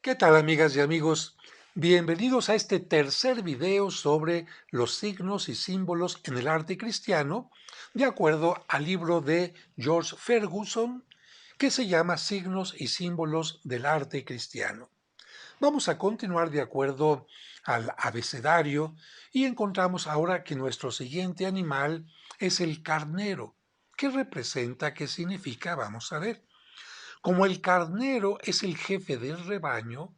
¿Qué tal, amigas y amigos? Bienvenidos a este tercer video sobre los signos y símbolos en el arte cristiano, de acuerdo al libro de George Ferguson, que se llama Signos y símbolos del arte cristiano. Vamos a continuar de acuerdo al abecedario y encontramos ahora que nuestro siguiente animal es el carnero. ¿Qué representa? ¿Qué significa? Vamos a ver. Como el carnero es el jefe del rebaño,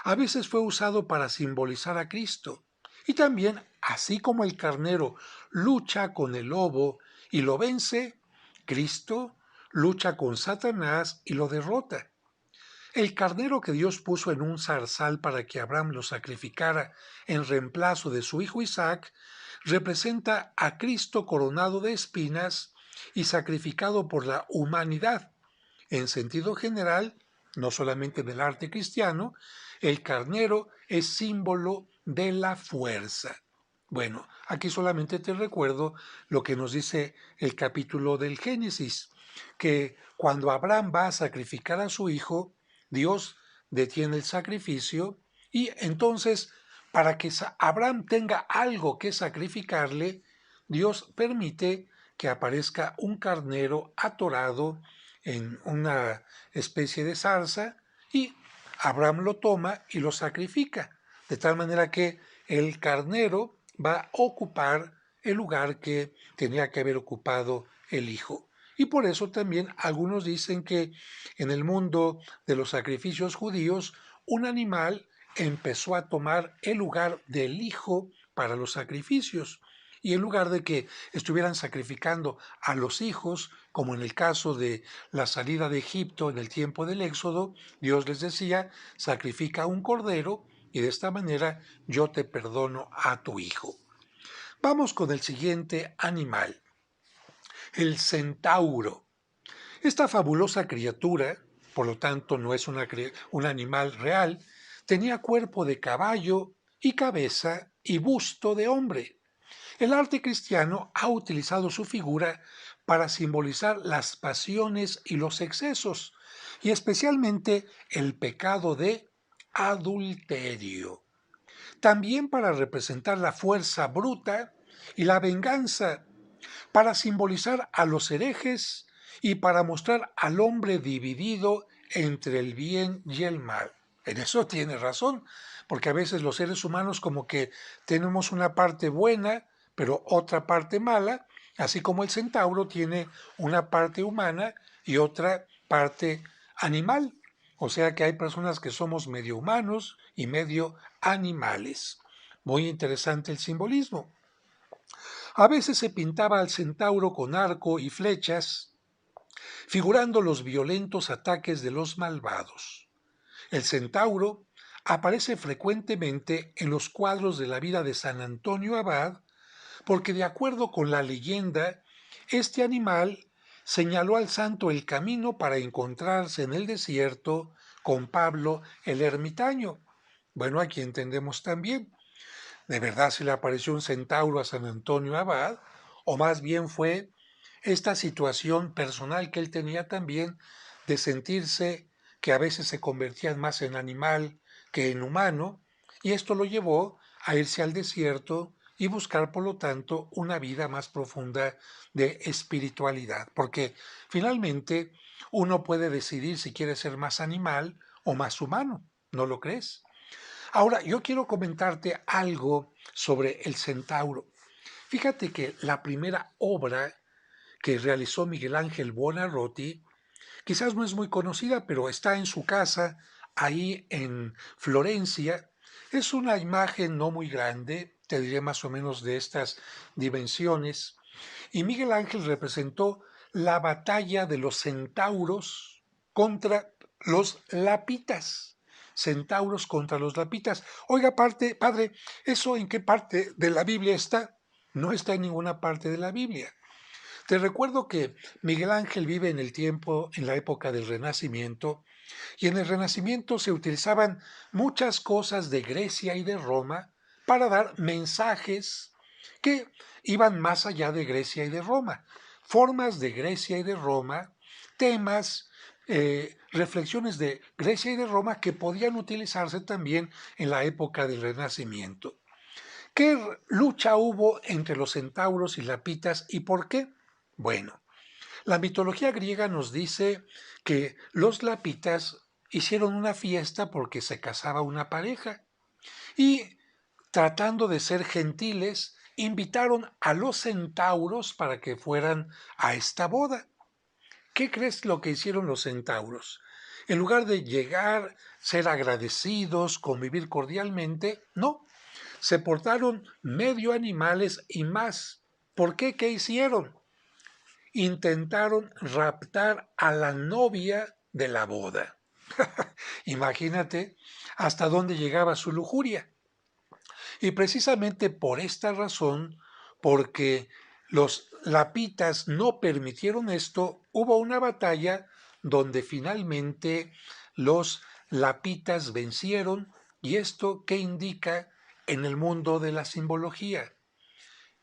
a veces fue usado para simbolizar a Cristo. Y también, así como el carnero lucha con el lobo y lo vence, Cristo lucha con Satanás y lo derrota. El carnero que Dios puso en un zarzal para que Abraham lo sacrificara en reemplazo de su hijo Isaac, representa a Cristo coronado de espinas y sacrificado por la humanidad. En sentido general, no solamente del arte cristiano, el carnero es símbolo de la fuerza. Bueno, aquí solamente te recuerdo lo que nos dice el capítulo del Génesis, que cuando Abraham va a sacrificar a su hijo, Dios detiene el sacrificio y entonces, para que Abraham tenga algo que sacrificarle, Dios permite que aparezca un carnero atorado en una especie de zarza y Abraham lo toma y lo sacrifica, de tal manera que el carnero va a ocupar el lugar que tenía que haber ocupado el hijo. Y por eso también algunos dicen que en el mundo de los sacrificios judíos, un animal empezó a tomar el lugar del hijo para los sacrificios. Y en lugar de que estuvieran sacrificando a los hijos, como en el caso de la salida de Egipto en el tiempo del Éxodo, Dios les decía, sacrifica un cordero y de esta manera yo te perdono a tu hijo. Vamos con el siguiente animal, el centauro. Esta fabulosa criatura, por lo tanto no es un animal real, tenía cuerpo de caballo y cabeza y busto de hombre. El arte cristiano ha utilizado su figura para simbolizar las pasiones y los excesos, y especialmente el pecado de adulterio. También para representar la fuerza bruta y la venganza, para simbolizar a los herejes y para mostrar al hombre dividido entre el bien y el mal. En eso tiene razón, porque a veces los seres humanos como que tenemos una parte buena, pero otra parte mala, así como el centauro tiene una parte humana y otra parte animal. O sea que hay personas que somos medio humanos y medio animales. Muy interesante el simbolismo. A veces se pintaba al centauro con arco y flechas, figurando los violentos ataques de los malvados. El centauro aparece frecuentemente en los cuadros de la vida de San Antonio Abad, porque de acuerdo con la leyenda, este animal señaló al santo el camino para encontrarse en el desierto con Pablo el ermitaño. Bueno, aquí entendemos también. ¿De verdad se le apareció un centauro a San Antonio Abad? ¿O más bien fue esta situación personal que él tenía también de sentirse que a veces se convertía más en animal que en humano? Y esto lo llevó a irse al desierto y buscar, por lo tanto, una vida más profunda de espiritualidad. Porque finalmente uno puede decidir si quiere ser más animal o más humano. ¿No lo crees? Ahora, yo quiero comentarte algo sobre el centauro. Fíjate que la primera obra que realizó Miguel Ángel Buonarroti quizás no es muy conocida, pero está en su casa ahí en Florencia. Es una imagen no muy grande, te diré más o menos de estas dimensiones, y Miguel Ángel representó la batalla de los centauros contra los lapitas. Centauros contra los lapitas. Oiga, padre, ¿eso en qué parte de la Biblia está? No está en ninguna parte de la Biblia. Te recuerdo que Miguel Ángel vive en el tiempo, en la época del Renacimiento, y en el Renacimiento se utilizaban muchas cosas de Grecia y de Roma para dar mensajes que iban más allá de Grecia y de Roma. Formas de Grecia y de Roma, temas reflexiones de Grecia y de Roma que podían utilizarse también en la época del Renacimiento. ¿Qué lucha hubo entre los centauros y lapitas y por qué? Bueno, la mitología griega nos dice que los lapitas hicieron una fiesta porque se casaba una pareja y, tratando de ser gentiles, invitaron a los centauros para que fueran a esta boda. ¿Qué crees lo que hicieron los centauros? En lugar de llegar, ser agradecidos, convivir cordialmente, no, se portaron medio animales y más. ¿Por qué? ¿Qué hicieron? Intentaron raptar a la novia de la boda. Imagínate hasta dónde llegaba su lujuria. Y precisamente por esta razón, porque los lapitas no permitieron esto, hubo una batalla donde finalmente los lapitas vencieron. ¿Y esto qué indica en el mundo de la simbología?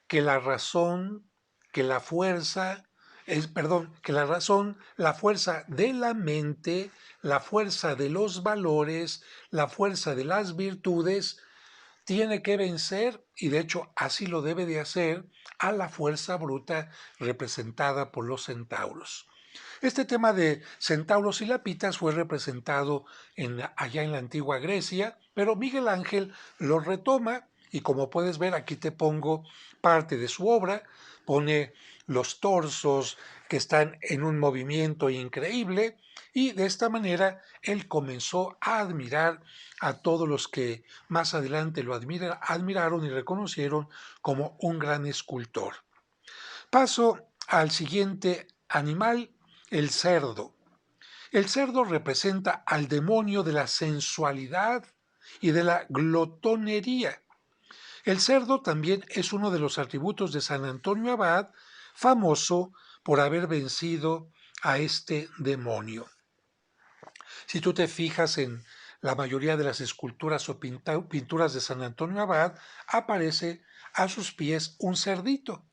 Que la razón, que la fuerza, que la razón, la fuerza de la mente, la fuerza de los valores, la fuerza de las virtudes, tiene que vencer, y de hecho así lo debe de hacer, a la fuerza bruta representada por los centauros. Este tema de centauros y lapitas fue representado allá en la antigua Grecia, pero Miguel Ángel lo retoma y, como puedes ver, aquí te pongo parte de su obra. Pone los torsos que están en un movimiento increíble y de esta manera él comenzó a admirar a todos los que más adelante lo admiraron y reconocieron como un gran escultor. Paso al siguiente animal, el cerdo. El cerdo representa al demonio de la sensualidad y de la glotonería. El cerdo también es uno de los atributos de San Antonio Abad, famoso por haber vencido a este demonio. Si tú te fijas en la mayoría de las esculturas o pinturas de San Antonio Abad, aparece a sus pies un cerdito.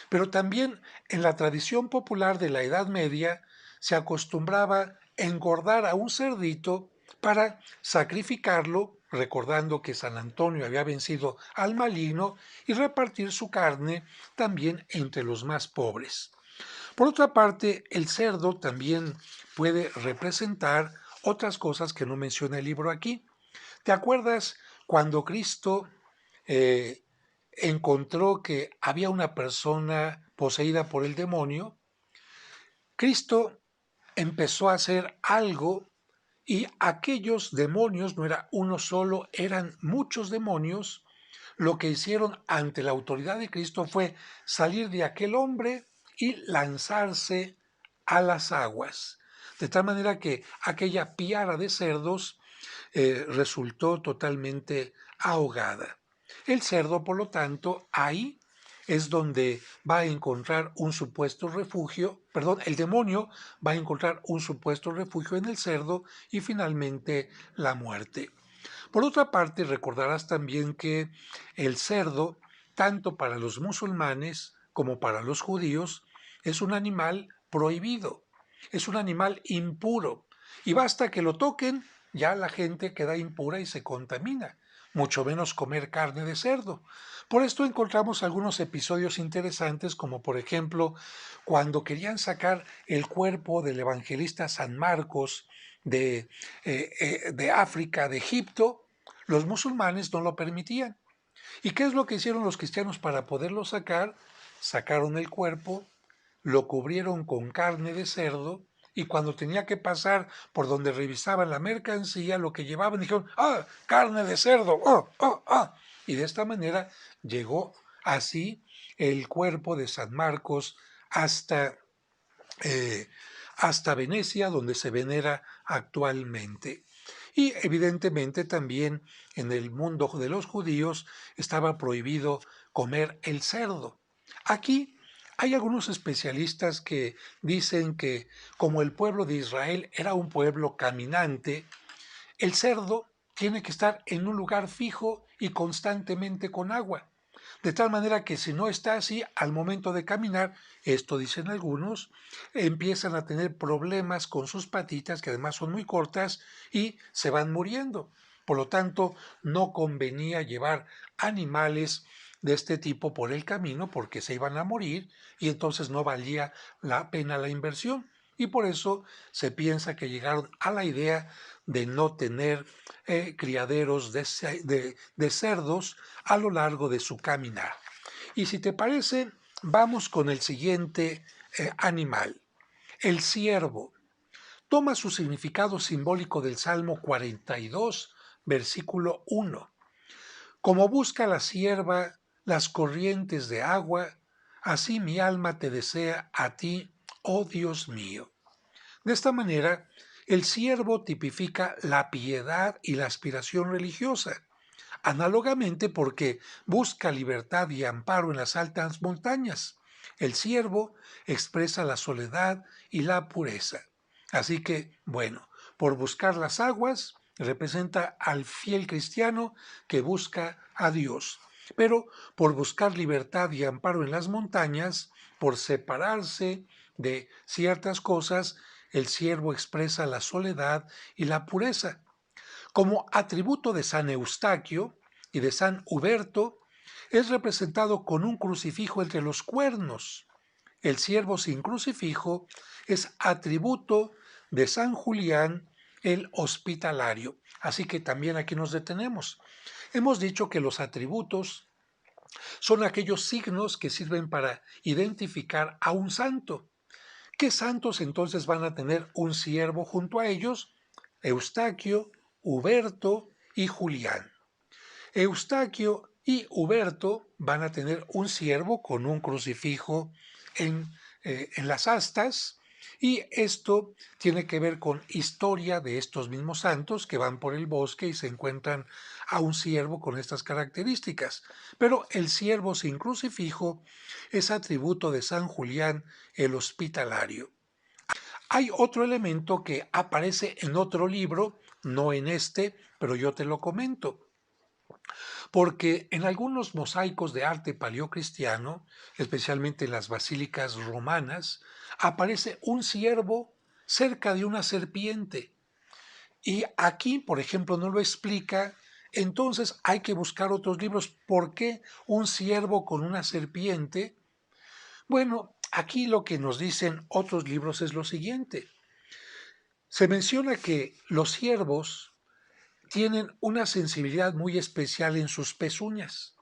Pero también en la tradición popular de la Edad Media se acostumbraba engordar a un cerdito para sacrificarlo, recordando que San Antonio había vencido al maligno, y repartir su carne también entre los más pobres. Por otra parte, el cerdo también puede representar otras cosas que no menciona el libro aquí. ¿Te acuerdas cuando Cristo eh, encontró que había una persona poseída por el demonio? Cristo empezó a hacer algo y aquellos demonios, no era uno solo, eran muchos demonios. Lo que hicieron ante la autoridad de Cristo fue salir de aquel hombre y lanzarse a las aguas. De tal manera que aquella piara de cerdos resultó totalmente ahogada. El cerdo, por lo tanto, ahí es donde va a encontrar un supuesto refugio, perdón, el demonio va a encontrar un supuesto refugio en el cerdo y finalmente la muerte. Por otra parte, recordarás también que el cerdo, tanto para los musulmanes como para los judíos, es un animal prohibido, es un animal impuro, y basta que lo toquen, ya la gente queda impura y se contamina, mucho menos comer carne de cerdo. Por esto encontramos algunos episodios interesantes, como por ejemplo cuando querían sacar el cuerpo del evangelista San Marcos de África, de Egipto, los musulmanes no lo permitían. ¿Y qué es lo que hicieron los cristianos para poderlo sacar? Sacaron el cuerpo, lo cubrieron con carne de cerdo y cuando tenía que pasar por donde revisaban la mercancía, lo que llevaban, dijeron, ¡ah, carne de cerdo! ¡Oh, oh, oh! Y de esta manera llegó así el cuerpo de San Marcos hasta, eh, hasta Venecia, donde se venera actualmente. Y evidentemente también en el mundo de los judíos estaba prohibido comer el cerdo. Aquí hay algunos especialistas que dicen que como el pueblo de Israel era un pueblo caminante, el cerdo tiene que estar en un lugar fijo y constantemente con agua. De tal manera que si no está así, al momento de caminar, esto dicen algunos, empiezan a tener problemas con sus patitas, que además son muy cortas, y se van muriendo. Por lo tanto, no convenía llevar animales de este tipo por el camino porque se iban a morir y entonces no valía la pena la inversión. Y por eso se piensa que llegaron a la idea de no tener criaderos de cerdos a lo largo de su caminar. Y si te parece, vamos con el siguiente animal, el ciervo. Toma su significado simbólico del Salmo 42, versículo 1. Como busca la cierva las corrientes de agua, así mi alma te desea a ti, oh Dios mío. De esta manera, el ciervo tipifica la piedad y la aspiración religiosa, análogamente porque busca libertad y amparo en las altas montañas. El ciervo expresa la soledad y la pureza. Así que, bueno, por buscar las aguas, representa al fiel cristiano que busca a Dios. Pero por buscar libertad y amparo en las montañas, por separarse de ciertas cosas, el siervo expresa la soledad y la pureza. Como atributo de San Eustaquio y de San Huberto, es representado con un crucifijo entre los cuernos. El siervo sin crucifijo es atributo de San Julián el Hospitalario. Así que también aquí nos detenemos. Hemos dicho que los atributos son aquellos signos que sirven para identificar a un santo. ¿Qué santos entonces van a tener un siervo junto a ellos? Eustaquio, Huberto y Julián. Eustaquio y Huberto van a tener un ciervo con un crucifijo en las astas, y esto tiene que ver con historia de estos mismos santos que van por el bosque y se encuentran a un ciervo con estas características. Pero el ciervo sin crucifijo es atributo de San Julián el Hospitalario. Hay otro elemento que aparece en otro libro, no en este, pero yo te lo comento. Porque en algunos mosaicos de arte paleocristiano, especialmente en las basílicas romanas, aparece un ciervo cerca de una serpiente. Y aquí, por ejemplo, no lo explica. Entonces hay que buscar otros libros. ¿Por qué un ciervo con una serpiente? Bueno, aquí lo que nos dicen otros libros es lo siguiente. Se menciona que los ciervos tienen una sensibilidad muy especial en sus pezuñas.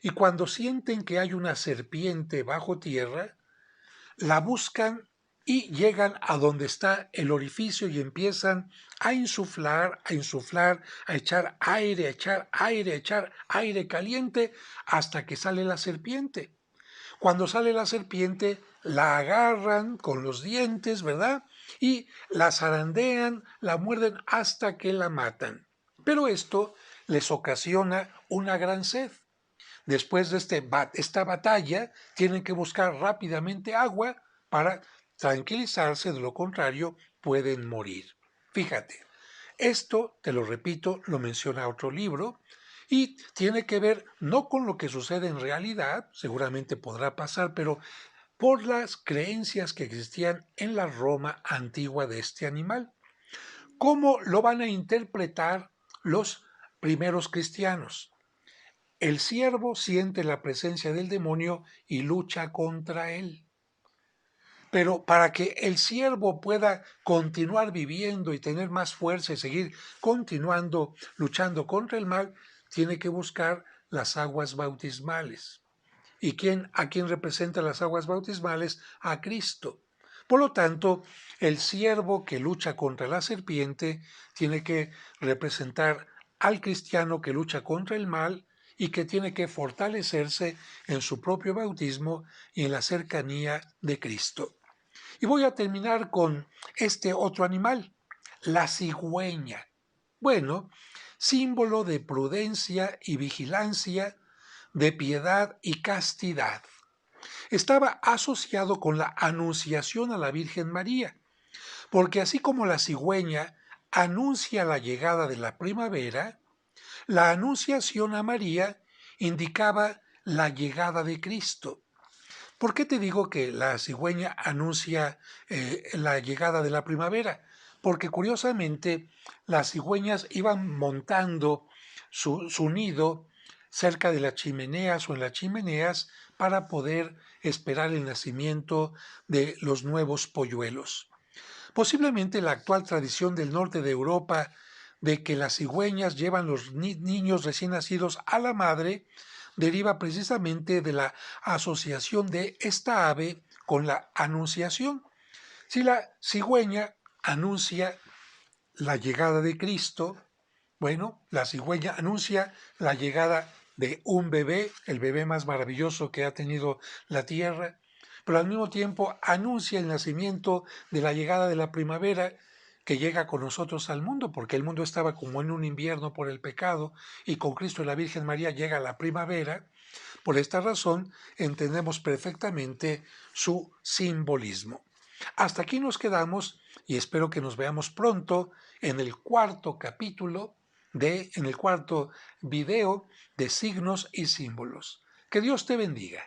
Y cuando sienten que hay una serpiente bajo tierra, la buscan y llegan a donde está el orificio y empiezan a insuflar, a echar aire, a echar aire, a echar aire caliente hasta que sale la serpiente. Cuando sale la serpiente, la agarran con los dientes, ¿verdad? Y la zarandean, la muerden hasta que la matan. Pero esto les ocasiona una gran sed. Después de esta batalla, tienen que buscar rápidamente agua para tranquilizarse, de lo contrario, pueden morir. Fíjate, esto, te lo repito, lo menciona otro libro y tiene que ver no con lo que sucede en realidad, seguramente podrá pasar, pero por las creencias que existían en la Roma antigua de este animal. ¿Cómo lo van a interpretar los primeros cristianos? El siervo siente la presencia del demonio y lucha contra él. Pero para que el siervo pueda continuar viviendo y tener más fuerza y seguir continuando luchando contra el mal, tiene que buscar las aguas bautismales. ¿Y a quién representa las aguas bautismales? A Cristo. Por lo tanto, el siervo que lucha contra la serpiente tiene que representar al cristiano que lucha contra el mal y que tiene que fortalecerse en su propio bautismo y en la cercanía de Cristo. Y voy a terminar con este otro animal, la cigüeña. Bueno, símbolo de prudencia y vigilancia, de piedad y castidad. Estaba asociado con la anunciación a la Virgen María, porque así como la cigüeña anuncia la llegada de la primavera, la anunciación a María indicaba la llegada de Cristo. ¿Por qué te digo que la cigüeña anuncia la llegada de la primavera? Porque curiosamente las cigüeñas iban montando su nido cerca de las chimeneas o en las chimeneas para poder esperar el nacimiento de los nuevos polluelos. Posiblemente la actual tradición del norte de Europa de que las cigüeñas llevan los niños recién nacidos a la madre deriva precisamente de la asociación de esta ave con la anunciación. Si la cigüeña anuncia la llegada de Cristo, bueno, la cigüeña anuncia la llegada de un bebé, el bebé más maravilloso que ha tenido la tierra, pero al mismo tiempo anuncia el nacimiento de la llegada de la primavera que llega con nosotros al mundo, porque el mundo estaba como en un invierno por el pecado y con Cristo y la Virgen María llega la primavera. Por esta razón entendemos perfectamente su simbolismo. Hasta aquí nos quedamos y espero que nos veamos pronto en el cuarto capítulo en el cuarto video de signos y símbolos. Que Dios te bendiga.